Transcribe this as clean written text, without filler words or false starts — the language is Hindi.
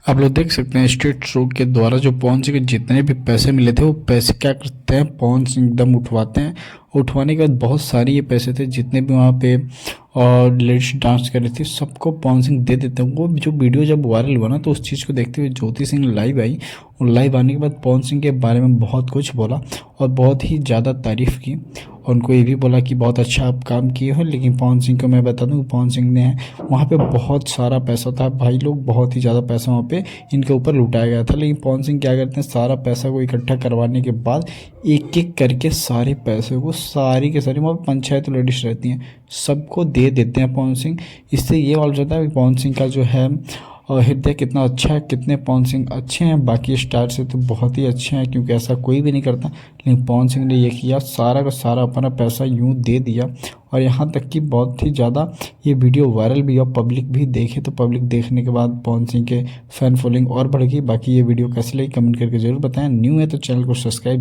आप लोग देख सकते हैं स्ट्रीट शो के द्वारा जो पवन सिंह के जितने भी पैसे मिले थे वो पैसे क्या करते हैं, पवन सिंह एकदम उठवाते हैं। उठवाने के बाद बहुत सारी ये पैसे थे जितने भी वहाँ पे और लेडीज डांस कर रही थी सबको पवन सिंह दे देते हैं। वो जो वीडियो जब वायरल हुआ ना तो उस चीज़ को देखते हुए ज्योति सिंह लाइव आई और लाइव आने के बाद पवन सिंह के बारे में बहुत कुछ बोला और बहुत ही ज़्यादा तारीफ़ की और उनको ये भी बोला कि बहुत अच्छा आप काम किए हो। लेकिन पवन सिंह को मैं बता दूं, पवन सिंह ने वहाँ पे बहुत सारा पैसा था भाई लोग, बहुत ही ज़्यादा पैसा वहाँ पे इनके ऊपर लुटाया गया था। लेकिन पवन सिंह क्या करते हैं, सारा पैसा को इकट्ठा करवाने के बाद एक एक करके सारे पैसे को सारी के सारी वहाँ पे पंचायत लेडीज रहती हैं सबको दे देते हैं पवन सिंह। इससे ये मालूम चलता है कि पवन सिंह का जो है और हृदय कितना अच्छा है, कितने पवन सिंह अच्छे हैं। बाकी स्टार से तो बहुत ही अच्छे हैं क्योंकि ऐसा कोई भी नहीं करता, लेकिन पवन सिंह ने ये किया, सारा का सारा अपना पैसा यूं दे दिया। और यहाँ तक कि बहुत ही ज़्यादा ये वीडियो वायरल भी और पब्लिक भी देखे, तो पब्लिक देखने के बाद पवन सिंह के फैन फॉलोइंग और बढ़ गई। बाकी ये वीडियो कैसी लगी कमेंट करके जरूर बताएं। न्यू है तो चैनल को सब्सक्राइब